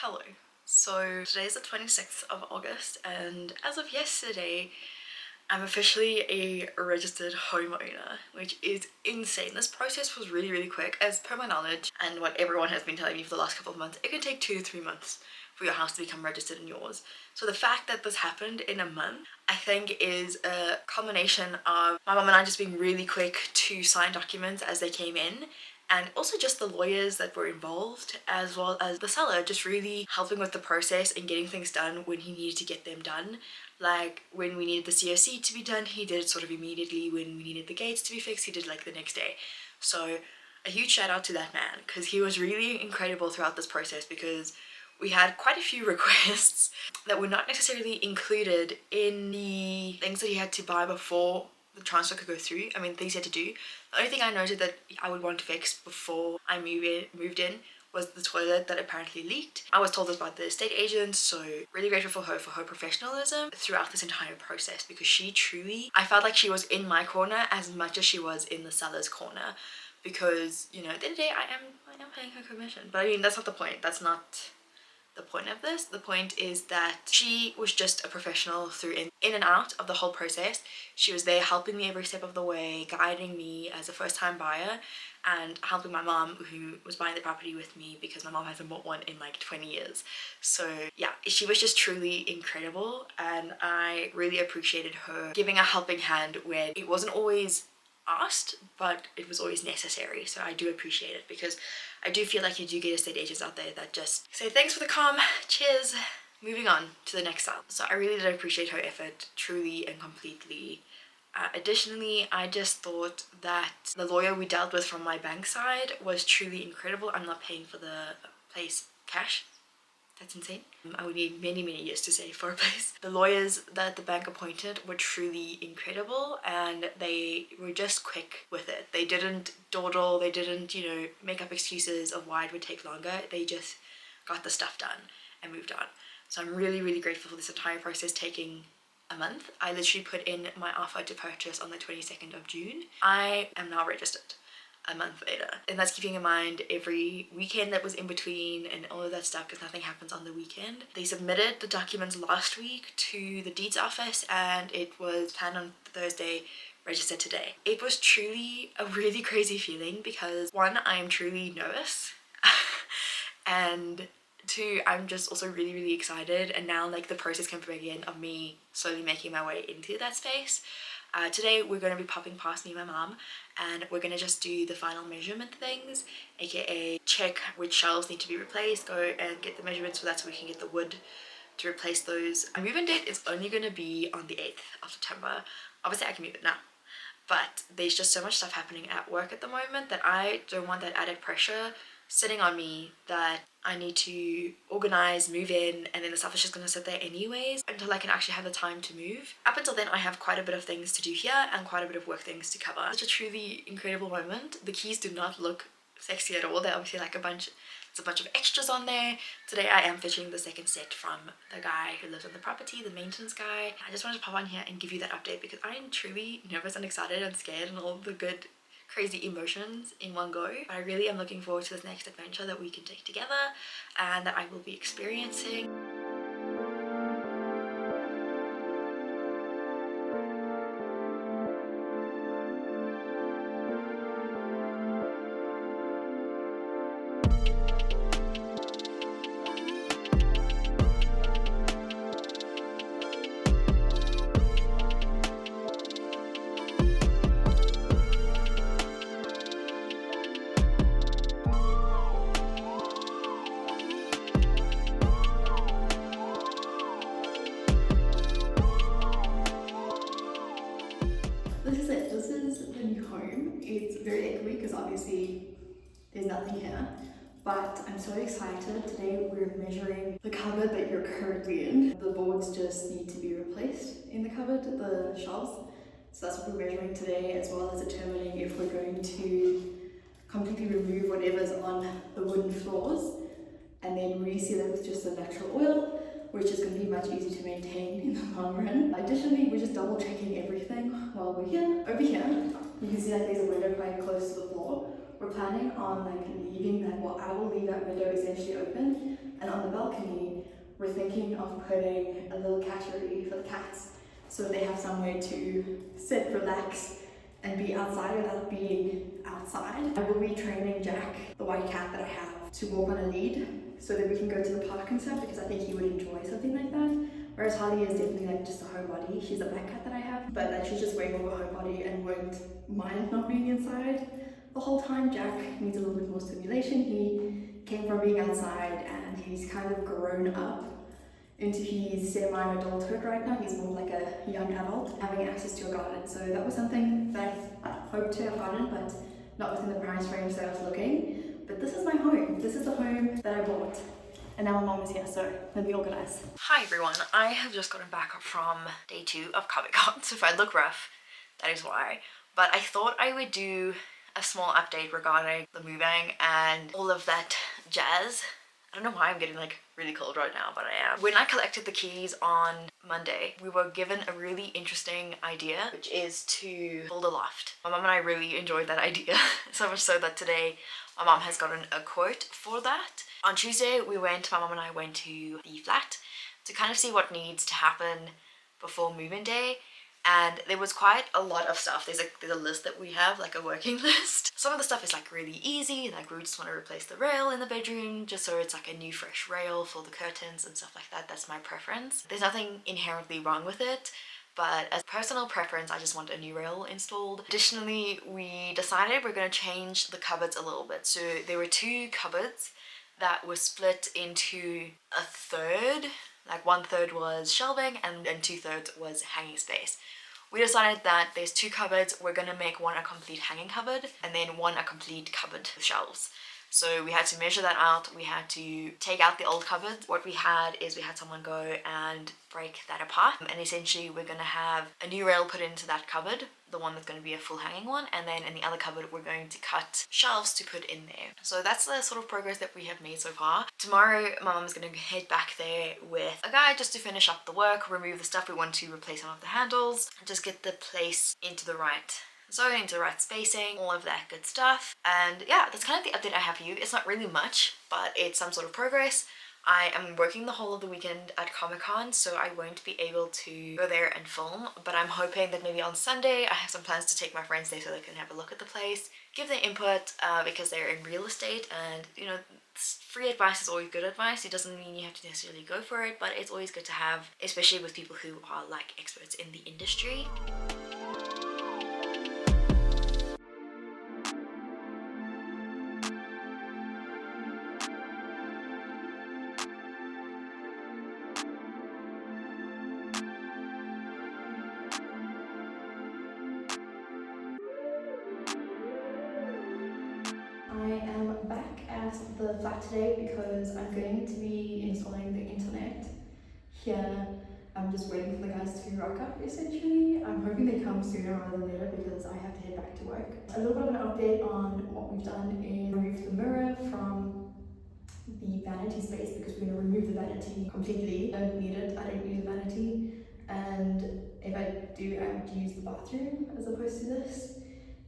Hello. So today's the 26th of August and as of yesterday I'm officially a registered homeowner, which is insane. This process was really quick. As per my knowledge and what everyone has been telling me for the last couple of months, it can take 2 to 3 months for your house to become registered in yours. So the fact that this happened in a month, I think is a combination of my mum and I just being really quick to sign documents as they came in, and also just the lawyers that were involved, as well as the seller just really helping with the process and getting things done when he needed to get them done. Like when we needed the COC to be done, he did it sort of immediately. When we needed the gates to be fixed, he did like the next day. So a huge shout out to that man, because he was really incredible throughout this process, because we had quite a few requests that were not necessarily included in the things that he had to buy before the transfer could go through. I mean, things he had to do. The only thing I noted that I would want to fix before I moved in was the toilet that apparently leaked. I was told this by the estate agent, so really grateful for her professionalism throughout this entire process, because she truly, I felt like she was in my corner as much as she was in the seller's corner, because, you know, at the end of the day, I am paying her commission. But I mean, that's not the point. That's not the point of this. The point is that she was just a professional through in and out of the whole process. She was there helping me every step of the way, guiding me as a first-time buyer, and helping my mom, who was buying the property with me, because my mom hasn't bought one in like 20 years. So yeah, she was just truly incredible, and I really appreciated her giving a helping hand when it wasn't always asked, but it was always necessary. So I do appreciate it, because I do feel like you do get estate agents out there that just say thanks for the calm, cheers, moving on to the next sale. So I really did appreciate her effort, truly and completely. Additionally, I just thought that the lawyer we dealt with from my bank side was truly incredible. I'm not paying for the place cash. That's insane. I would need many years to save for a place. The lawyers that the bank appointed were truly incredible, and they were just quick with it. They didn't dawdle, they didn't, you know, make up excuses of why it would take longer. They just got the stuff done and moved on. So I'm really grateful for this entire process taking a month. I literally put in my offer to purchase on the 22nd of June. I am now registered a month later, and that's keeping in mind every weekend that was in between and all of that stuff, because nothing happens on the weekend. They submitted the documents last week to the deeds office, and it was planned on Thursday, registered today. It was truly a really crazy feeling, because one, I am truly nervous and two, I'm just also really excited, and now like the process can begin of me slowly making my way into that space. Today we're going to be popping past me and my mom, and we're going to just do the final measurement things, aka check which shelves need to be replaced, go and get the measurements for that so we can get the wood to replace those. My move-in date is only going to be on the 8th of September. Obviously I can move it now, but there's just so much stuff happening at work at the moment that I don't want that added pressure sitting on me, that I need to organize, move in, and then the stuff is just gonna sit there anyways until I can actually have the time to move. Up until then, I have quite a bit of things to do here and quite a bit of work things to cover. Such a truly incredible moment. The keys do not look sexy at all. They're obviously like there's a bunch of extras on there. Today I am fetching the second set from the guy who lives on the property, the maintenance guy. I just wanted to pop on here and give you that update, because I am truly nervous and excited and scared and all the good crazy emotions in one go. But I really am looking forward to this next adventure that we can take together and that I will be experiencing. This is it. This is the new home. It's very echoey because obviously there's nothing here. But I'm so excited. Today we're measuring the cupboard that you're currently in. The boards just need to be replaced in the cupboard, the shelves. So that's what we're measuring today, as well as determining if we're going to completely remove whatever's on the wooden floors and then reseal it with just the natural oil, which is going to be much easier to maintain in the long run. Additionally, we're just double checking everything while we're here. Over here, you can see that there's a window quite close to the floor. We're planning on like leaving that, well, I will leave that window essentially open And on the balcony, we're thinking of putting a little cattery for the cats so they have somewhere to sit, relax, and be outside without being outside. I will be training Jack, the white cat that I have, to walk on a lead so that we can go to the park and stuff, because I think he would enjoy something like that. Whereas Harley is definitely like just a homebody. She's a black cat that I have, but like she's just way more of a homebody and won't mind not being inside the whole time. Jack needs a little bit more stimulation. He came from being outside and he's kind of grown up into his semi-adulthood right now. He's more like a young adult, having access to a garden. So that was something that I hoped to have gotten, but not within the price range that I was looking. But this is my home. This is the home that I bought. And now my mom is here, so let me organize. Hi everyone, I have just gotten back from day 2 of Comic-Con, so if I look rough, that is why. But I thought I would do a small update regarding the moving and all of that jazz. I don't know why I'm getting like really cold right now, but I am. When I collected the keys on Monday, we were given a really interesting idea, which is to build a loft. My mom and I really enjoyed that idea, so much so that today my mom has gotten a quote for that. On Tuesday, my mom and I went to the flat to kind of see what needs to happen before move-in day. And there was quite a lot of stuff. There's a list that we have, like a working list. Some of the stuff is like really easy, like we just want to replace the rail in the bedroom just so it's like a new fresh rail for the curtains and stuff like that. That's my preference. There's nothing inherently wrong with it, but as personal preference, I just want a new rail installed. Additionally, we decided we're going to change the cupboards a little bit. So there were 2 cupboards that were split into a third. Like 1/3 was shelving and 2/3 was hanging space. We decided that there's 2 cupboards, we're gonna make one a complete hanging cupboard and then one a complete cupboard with shelves. So we had to measure that out, we had to take out the old cupboard. What we had is we had someone go and break that apart, and essentially we're gonna have a new rail put into that cupboard, the one that's going to be a full hanging one, and then in the other cupboard we're going to cut shelves to put in there. So that's the sort of progress that we have made so far. Tomorrow my mum is going to head back there with a guy just to finish up the work, remove the stuff we want to replace some of the handles, just get the place into the right zone, into the right spacing, all of that good stuff. And yeah, that's kind of the update I have for you. It's not really much, but it's some sort of progress. I am working the whole of the weekend at Comic-Con, so I won't be able to go there and film, but I'm hoping that maybe on Sunday I have some plans to take my friends there so they can have a look at the place, give their input, because they're in real estate, and you know, free advice is always good advice. It doesn't mean you have to necessarily go for it, but it's always good to have, especially with people who are like experts in the industry. I am back at the flat today because I'm going to be installing the internet here. I'm just waiting for the guys to rock up essentially. I'm hoping they come sooner rather than later because I have to head back to work. A little bit of an update on what we've done is remove the mirror from the vanity space because we're going to remove the vanity completely. I don't need it, I don't use the vanity, and if I do, I would use the bathroom as opposed to this.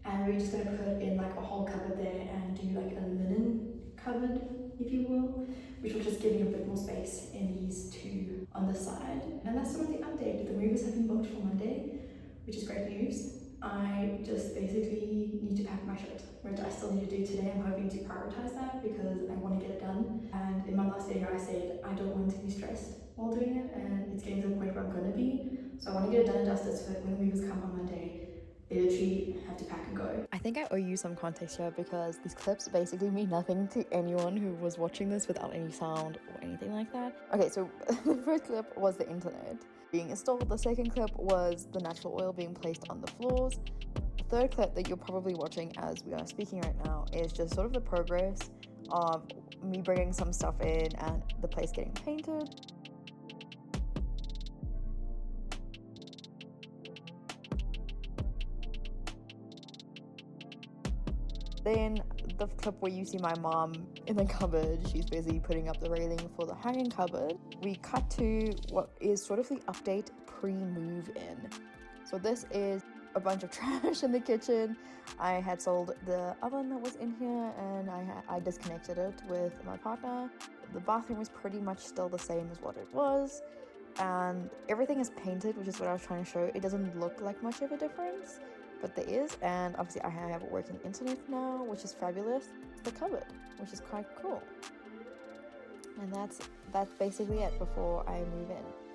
And we're just going to put in like a whole cupboard there and do like a linen cupboard, if you will, which will just give you a bit more space in these 2 on the side. And that's sort of the update. The movers have been booked for Monday, which is great news. I just basically need to pack my shit, which I still need to do today. I'm hoping to prioritize that because I want to get it done. And in my last video I said I don't want to be stressed while doing it, and it's getting to the point where I'm going to be. So I want to get it done and dusted so that when the movers come on Monday, they literally have to pack and go. I think I owe you some context here because these clips basically mean nothing to anyone who was watching this without any sound or anything like that. Okay, so the first clip was the internet being installed. The second clip was the natural oil being placed on the floors. The third clip that you're probably watching as we are speaking right now is just sort of the progress of me bringing some stuff in and the place getting painted. Then the clip where you see my mom in the cupboard, she's busy putting up the railing for the hanging cupboard. We cut to what is sort of the update pre-move in. So this is a bunch of trash in the kitchen. I had sold the oven that was in here, and I disconnected it with my partner. The bathroom was pretty much still the same as what it was, and everything is painted, which is what I was trying to show. It doesn't look like much of a difference, but there is. And obviously I have a working internet now, which is fabulous. The cupboard, which is quite cool. And that's basically it before I move in.